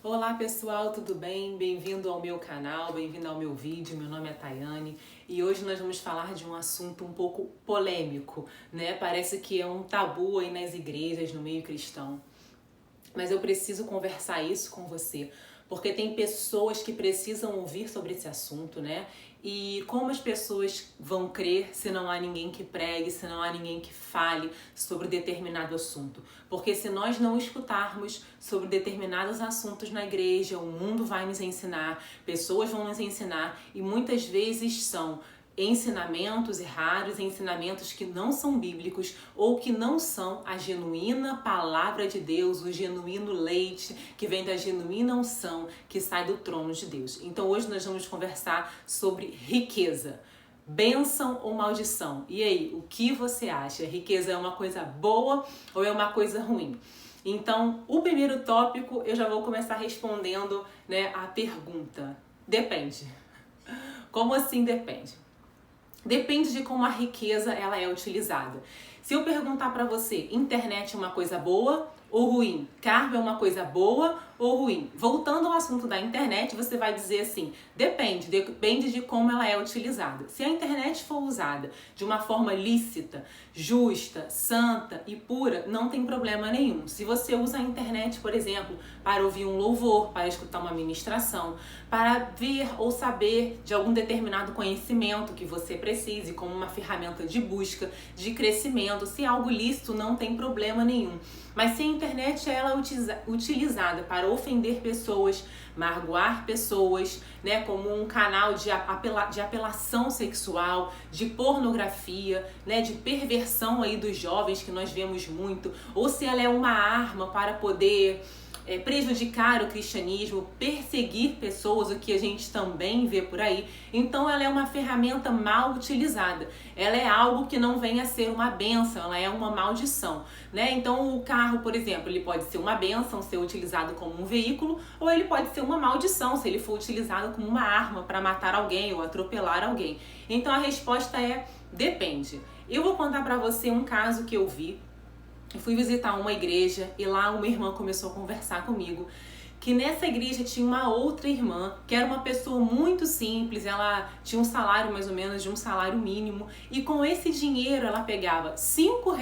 Olá pessoal, tudo bem? Bem-vindo ao meu canal, bem-vindo ao meu vídeo. Meu nome é Tayane e hoje nós vamos falar de um assunto um pouco polêmico, né? Parece que é um tabu aí nas igrejas, no meio cristão. Mas eu preciso conversar isso com você, porque tem pessoas que precisam ouvir sobre esse assunto, né? E como as pessoas vão crer se não há ninguém que pregue, se não há ninguém que fale sobre determinado assunto? Porque se nós não escutarmos sobre determinados assuntos na igreja, o mundo vai nos ensinar, pessoas vão nos ensinar e muitas vezes são ensinamentos errados, ensinamentos que não são bíblicos ou que não são a genuína palavra de Deus, o genuíno leite que vem da genuína unção que sai do trono de Deus. Então hoje nós vamos conversar sobre riqueza. Bênção ou maldição? E aí, o que você acha? Riqueza é uma coisa boa ou é uma coisa ruim? Então, o primeiro tópico eu já vou começar respondendo, né, a pergunta. Depende. Como assim depende? Depende de como a riqueza ela é utilizada. Se eu perguntar para você, internet é uma coisa boa ou ruim? Carro é uma coisa boa ou ruim? Voltando ao assunto da internet, você vai dizer assim, depende de como ela é utilizada. Se a internet for usada de uma forma lícita, justa, santa e pura, não tem problema nenhum. Se você usa a internet, por exemplo, para ouvir um louvor, para escutar uma ministração, para ver ou saber de algum determinado conhecimento que você precise, como uma ferramenta de busca, de crescimento, se é algo lícito, não tem problema nenhum. Mas se a internet ela é utilizada para ofender pessoas, magoar pessoas, né, como um canal de apelação sexual, de pornografia, né, de perversão aí dos jovens que nós vemos muito, ou se ela é uma arma para poder prejudicar o cristianismo, perseguir pessoas, o que a gente também vê por aí, então ela é uma ferramenta mal utilizada. Ela é algo que não vem a ser uma bênção, ela é uma maldição, né? Então o carro, por exemplo, ele pode ser uma bênção, ser utilizado como um veículo, ou ele pode ser uma maldição, se ele for utilizado como uma arma para matar alguém ou atropelar alguém. Então a resposta é depende. Eu vou contar para você um caso que eu vi. Eu fui visitar uma igreja e lá uma irmã começou a conversar comigo que nessa igreja tinha uma outra irmã que era uma pessoa muito simples, ela tinha um salário mais ou menos de um salário mínimo e com esse dinheiro ela pegava R$ 5,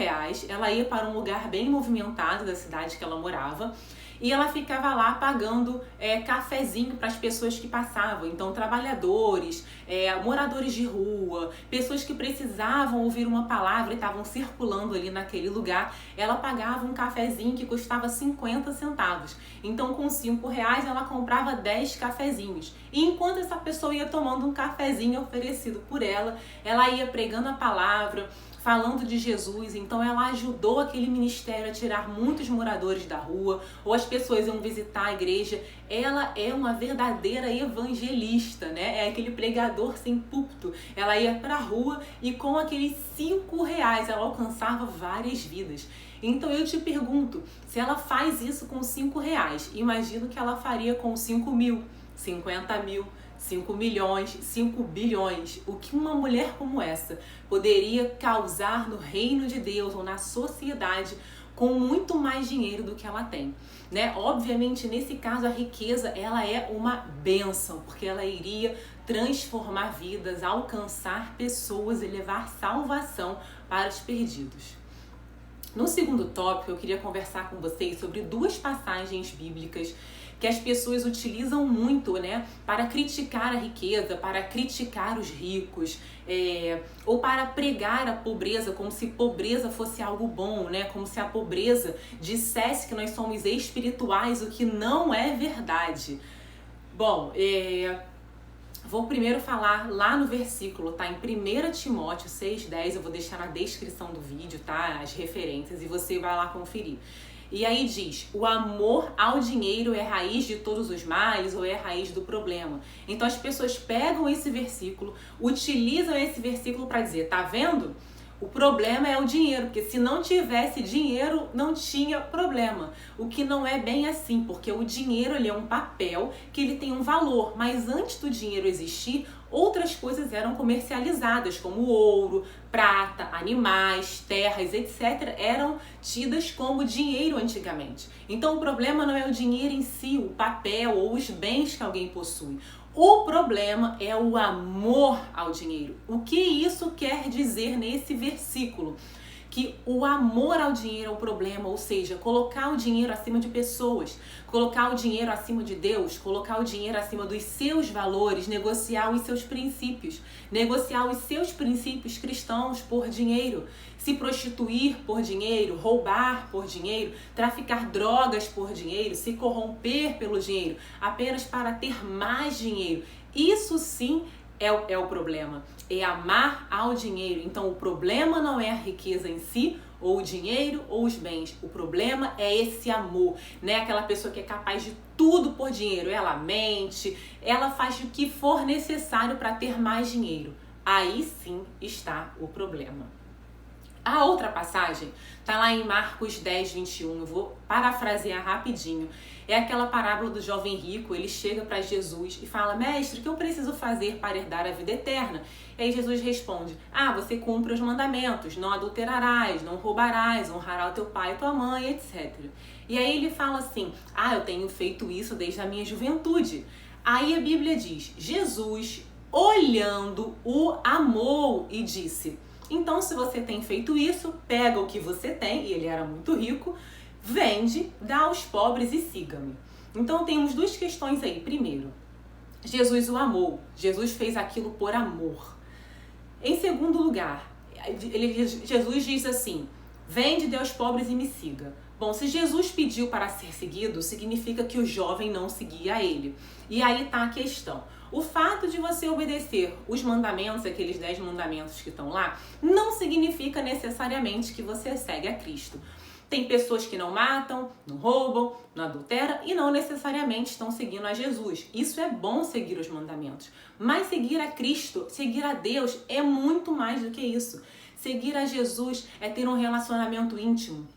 ela ia para um lugar bem movimentado da cidade que ela morava e ela ficava lá pagando cafezinho para as pessoas que passavam. Então, trabalhadores, moradores de rua, pessoas que precisavam ouvir uma palavra e estavam circulando ali naquele lugar, ela pagava um cafezinho que custava 50 centavos. Então, com R$ 5, ela comprava 10 cafezinhos. E enquanto essa pessoa ia tomando um cafezinho oferecido por ela ia pregando a palavra, falando de Jesus. Então ela ajudou aquele ministério a tirar muitos moradores da rua, ou as pessoas iam visitar a igreja. Ela é uma verdadeira evangelista, né? É aquele pregador sem púlpito. Ela ia pra rua e com aqueles R$ 5 ela alcançava várias vidas. Então eu te pergunto, se ela faz isso com R$ 5, imagino que ela faria com 5 mil, 50 mil, 5 milhões, 5 bilhões. O que uma mulher como essa poderia causar no reino de Deus ou na sociedade com muito mais dinheiro do que ela tem, né? Obviamente, nesse caso, a riqueza ela é uma bênção, porque ela iria transformar vidas, alcançar pessoas e levar salvação para os perdidos. No segundo tópico, eu queria conversar com vocês sobre duas passagens bíblicas que as pessoas utilizam muito, né, para criticar a riqueza, para criticar os ricos, ou para pregar a pobreza, como se pobreza fosse algo bom, né, como se a pobreza dissesse que nós somos espirituais, o que não é verdade. Bom, vou primeiro falar lá no versículo, tá? Em 1 Timóteo 6,10, eu vou deixar na descrição do vídeo, tá? As referências e você vai lá conferir. E aí diz, o amor ao dinheiro é raiz de todos os males ou é raiz do problema. Então as pessoas pegam esse versículo, utilizam esse versículo para dizer, tá vendo? O problema é o dinheiro, porque se não tivesse dinheiro, não tinha problema. O que não é bem assim, porque o dinheiro ele é um papel que ele tem um valor, mas antes do dinheiro existir, outras coisas eram comercializadas, como ouro, prata, animais, terras, etc., eram tidas como dinheiro antigamente. Então o problema não é o dinheiro em si, o papel ou os bens que alguém possui. O problema é o amor ao dinheiro. O que isso quer dizer nesse versículo? Que o amor ao dinheiro é o problema, ou seja, colocar o dinheiro acima de pessoas, colocar o dinheiro acima de Deus, colocar o dinheiro acima dos seus valores, negociar os seus princípios cristãos por dinheiro, se prostituir por dinheiro, roubar por dinheiro, traficar drogas por dinheiro, se corromper pelo dinheiro, apenas para ter mais dinheiro. Isso sim é o problema, é amar ao dinheiro. Então o problema não é a riqueza em si, ou o dinheiro, ou os bens. O problema é esse amor, né? Aquela pessoa que é capaz de tudo por dinheiro. Ela mente, ela faz o que for necessário para ter mais dinheiro. Aí sim está o problema. A outra passagem está lá em Marcos 10, 21, eu vou parafrasear rapidinho. É aquela parábola do jovem rico. Ele chega para Jesus e fala: mestre, o que eu preciso fazer para herdar a vida eterna? E aí Jesus responde: você cumpre os mandamentos, não adulterarás, não roubarás, honrarás o teu pai e tua mãe, etc. E aí ele fala assim: eu tenho feito isso desde a minha juventude. Aí a Bíblia diz: Jesus, olhando, o amou e disse: então, se você tem feito isso, pega o que você tem, e ele era muito rico, vende, dá aos pobres e siga-me. Então, temos duas questões aí. Primeiro, Jesus o amou. Jesus fez aquilo por amor. Em segundo lugar, Jesus diz assim: vende, dê aos pobres e me siga. Bom, se Jesus pediu para ser seguido, significa que o jovem não seguia ele. E aí está a questão. O fato de você obedecer os mandamentos, aqueles 10 mandamentos que estão lá, não significa necessariamente que você segue a Cristo. Tem pessoas que não matam, não roubam, não adulteram e não necessariamente estão seguindo a Jesus. Isso é bom, seguir os mandamentos. Mas seguir a Cristo, seguir a Deus, é muito mais do que isso. Seguir a Jesus é ter um relacionamento íntimo,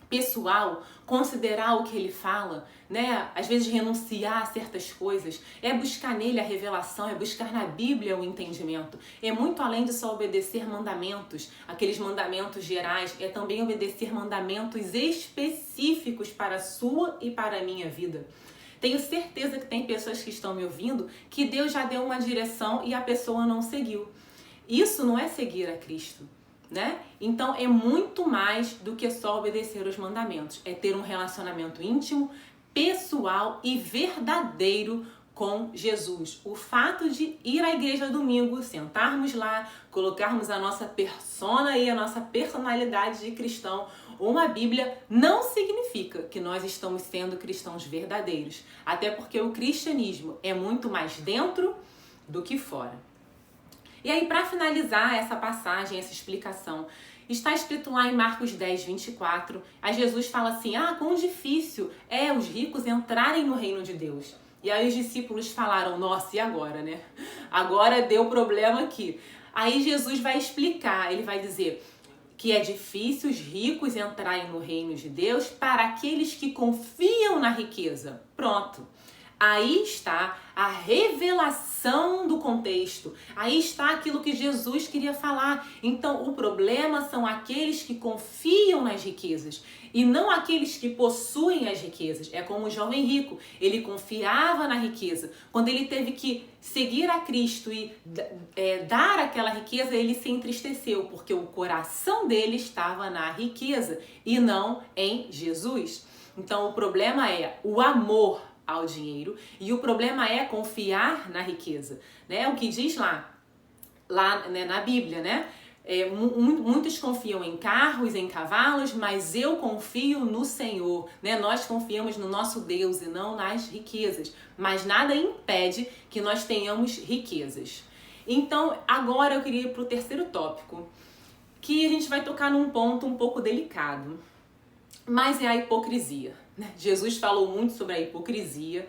pessoal, considerar o que ele fala, né? Às vezes renunciar a certas coisas, é buscar nele a revelação, é buscar na Bíblia o entendimento. É muito além de só obedecer mandamentos, aqueles mandamentos gerais, é também obedecer mandamentos específicos para a sua e para a minha vida. Tenho certeza que tem pessoas que estão me ouvindo que Deus já deu uma direção e a pessoa não seguiu. Isso não é seguir a Cristo, né? Então é muito mais do que só obedecer os mandamentos. É ter um relacionamento íntimo, pessoal e verdadeiro com Jesus. O fato de ir à igreja domingo, sentarmos lá, colocarmos a nossa persona e a nossa personalidade de cristão, uma Bíblia, não significa que nós estamos sendo cristãos verdadeiros. Até porque o cristianismo é muito mais dentro do que fora. E aí, para finalizar essa passagem, essa explicação, está escrito lá em Marcos 10, 24, aí Jesus fala assim: quão difícil é os ricos entrarem no reino de Deus. E aí os discípulos falaram: nossa, e agora, né? Agora deu problema aqui. Aí Jesus vai explicar, ele vai dizer que é difícil os ricos entrarem no reino de Deus para aqueles que confiam na riqueza. Pronto. Aí está a revelação do contexto. Aí está aquilo que Jesus queria falar. Então, o problema são aqueles que confiam nas riquezas e não aqueles que possuem as riquezas. É como o jovem rico. Ele confiava na riqueza. Quando ele teve que seguir a Cristo e dar aquela riqueza, ele se entristeceu, porque o coração dele estava na riqueza e não em Jesus. Então, o problema é o amor ao dinheiro e o problema é confiar na riqueza, né? O que diz lá né, na Bíblia, né? Muitos confiam em carros, em cavalos, mas eu confio no Senhor, né? Nós confiamos no nosso Deus e não nas riquezas, mas nada impede que nós tenhamos riquezas. Então, agora eu queria ir para o terceiro tópico, que a gente vai tocar num ponto um pouco delicado, mas é a hipocrisia. Jesus falou muito sobre a hipocrisia,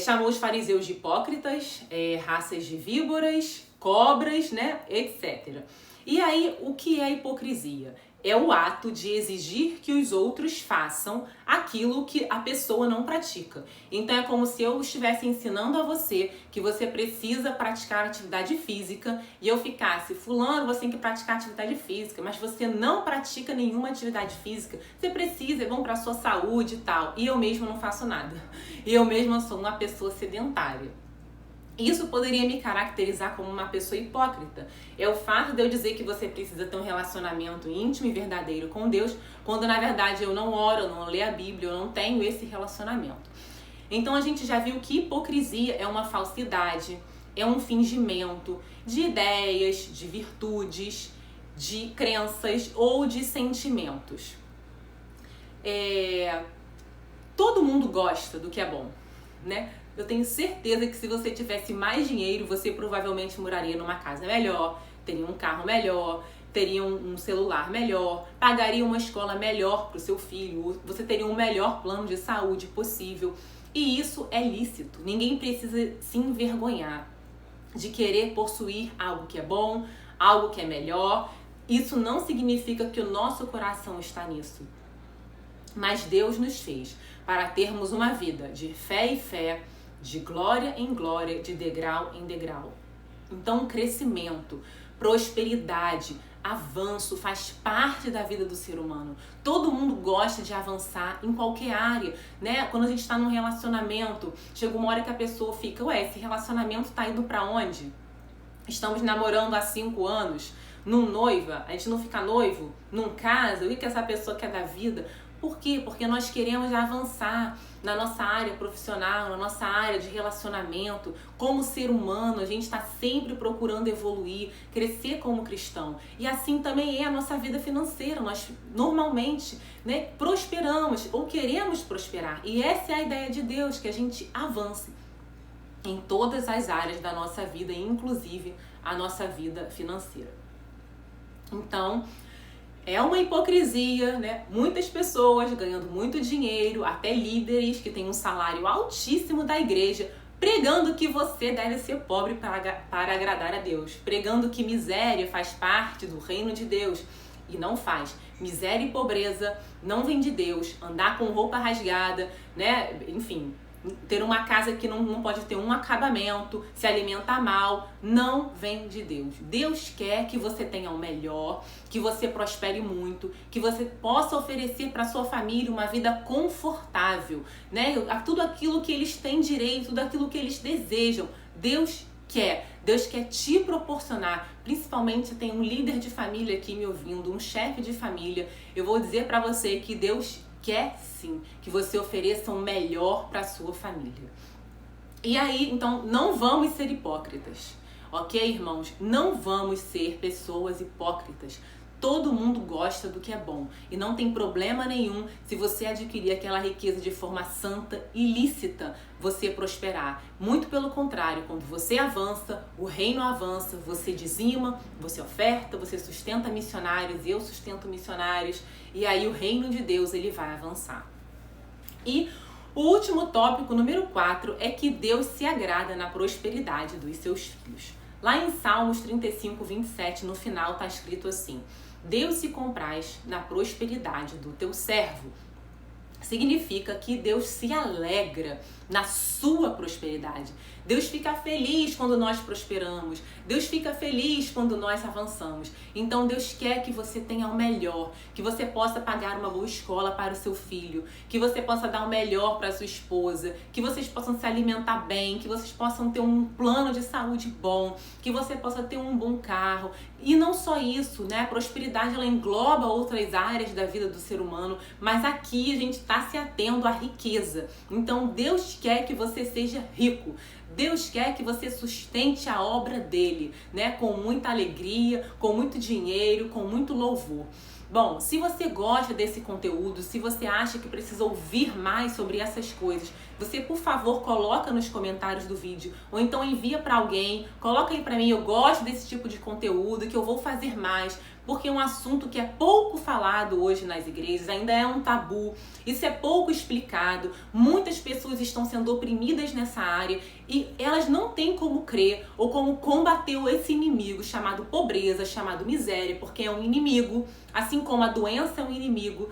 chamou os fariseus de hipócritas, raças de víboras, cobras, né, etc. E aí, o que é a hipocrisia? é o ato de exigir que os outros façam aquilo que a pessoa não pratica. Então é como se eu estivesse ensinando a você que você precisa praticar atividade física e eu ficasse, fulano, você tem que praticar atividade física, mas você não pratica nenhuma atividade física, você precisa, é bom para a sua saúde e tal, e eu mesma não faço nada. E eu mesma sou uma pessoa sedentária. Isso poderia me caracterizar como uma pessoa hipócrita. É o fato de eu dizer que você precisa ter um relacionamento íntimo e verdadeiro com Deus, quando na verdade eu não oro, eu não leio a Bíblia, eu não tenho esse relacionamento. Então a gente já viu que hipocrisia é uma falsidade, é um fingimento de ideias, de virtudes, de crenças ou de sentimentos. Todo mundo gosta do que é bom, né? Eu tenho certeza que se você tivesse mais dinheiro, você provavelmente moraria numa casa melhor, teria um carro melhor, teria um celular melhor, pagaria uma escola melhor para o seu filho, você teria um melhor plano de saúde possível. E isso é lícito. Ninguém precisa se envergonhar de querer possuir algo que é bom, algo que é melhor. Isso não significa que o nosso coração está nisso. Mas Deus nos fez para termos uma vida de fé em fé, de glória em glória, de degrau em degrau. Então, crescimento, prosperidade, avanço faz parte da vida do ser humano. Todo mundo gosta de avançar em qualquer área, né? Quando a gente está num relacionamento, chega uma hora que a pessoa fica, esse relacionamento tá indo para onde? Estamos namorando há 5 anos, não noiva, a gente não fica noivo, não casa, o que essa pessoa quer da vida? Por quê? Porque nós queremos avançar na nossa área profissional, na nossa área de relacionamento. Como ser humano, a gente está sempre procurando evoluir, crescer como cristão. E assim também é a nossa vida financeira. Nós normalmente, né, prosperamos ou queremos prosperar. E essa é a ideia de Deus, que a gente avance em todas as áreas da nossa vida, inclusive a nossa vida financeira. Então, é uma hipocrisia, né? Muitas pessoas ganhando muito dinheiro, até líderes que têm um salário altíssimo da igreja, pregando que você deve ser pobre para agradar a Deus, pregando que miséria faz parte do reino de Deus. E não faz. Miséria e pobreza não vem de Deus. Andar com roupa rasgada, né? Enfim, ter uma casa que não pode ter um acabamento, se alimentar mal, não vem de Deus. Deus quer que você tenha o melhor, que você prospere muito, que você possa oferecer para sua família uma vida confortável, né? Tudo aquilo que eles têm direito, tudo aquilo que eles desejam. Deus quer te proporcionar. Principalmente tem um líder de família aqui me ouvindo, um chefe de família. Eu vou dizer para você que Deus quer sim que você ofereça o melhor para a sua família. E aí, então, não vamos ser hipócritas, ok, irmãos? Não vamos ser pessoas hipócritas. Todo mundo gosta do que é bom e não tem problema nenhum se você adquirir aquela riqueza de forma santa e lícita, você prosperar. Muito pelo contrário, quando você avança, o reino avança, você dizima, você oferta, você sustenta missionários, eu sustento missionários, e aí o reino de Deus ele vai avançar. E o último tópico, número 4, é que Deus se agrada na prosperidade dos seus filhos. Lá em Salmos 35, 27, no final está escrito assim: Deus se compraz na prosperidade do teu servo. Significa que Deus se alegra na sua prosperidade. Deus fica feliz quando nós prosperamos. Deus fica feliz quando nós avançamos. Então Deus quer que você tenha o melhor, que você possa pagar uma boa escola para o seu filho, que você possa dar o melhor para a sua esposa, que vocês possam se alimentar bem, que vocês possam ter um plano de saúde bom, que você possa ter um bom carro. E não só isso, né? A prosperidade ela engloba outras áreas da vida do ser humano, mas aqui a gente está se atendo à riqueza. Então Deus quer que você seja rico. Deus quer que você sustente a obra dele, né? Com muita alegria, com muito dinheiro, com muito louvor. Bom, se você gosta desse conteúdo, se você acha que precisa ouvir mais sobre essas coisas, você, por favor, coloca nos comentários do vídeo, ou então envia para alguém, coloca aí para mim, eu gosto desse tipo de conteúdo, que eu vou fazer mais, porque é um assunto que é pouco falado hoje nas igrejas, ainda é um tabu, isso é pouco explicado, muitas pessoas estão sendo oprimidas nessa área e elas não têm como crer ou como combater esse inimigo chamado pobreza, chamado miséria, porque é um inimigo, assim como a doença é um inimigo,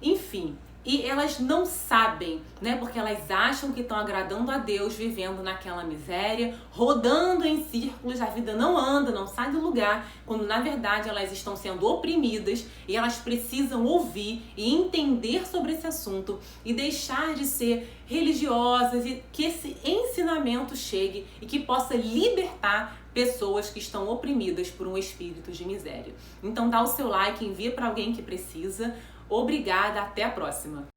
enfim. E elas não sabem, né? Porque elas acham que estão agradando a Deus, vivendo naquela miséria, rodando em círculos, a vida não anda, não sai do lugar, quando na verdade elas estão sendo oprimidas e elas precisam ouvir e entender sobre esse assunto e deixar de ser religiosas e que esse ensinamento chegue e que possa libertar pessoas que estão oprimidas por um espírito de miséria. Então dá o seu like, envia para alguém que precisa. Obrigada, até a próxima!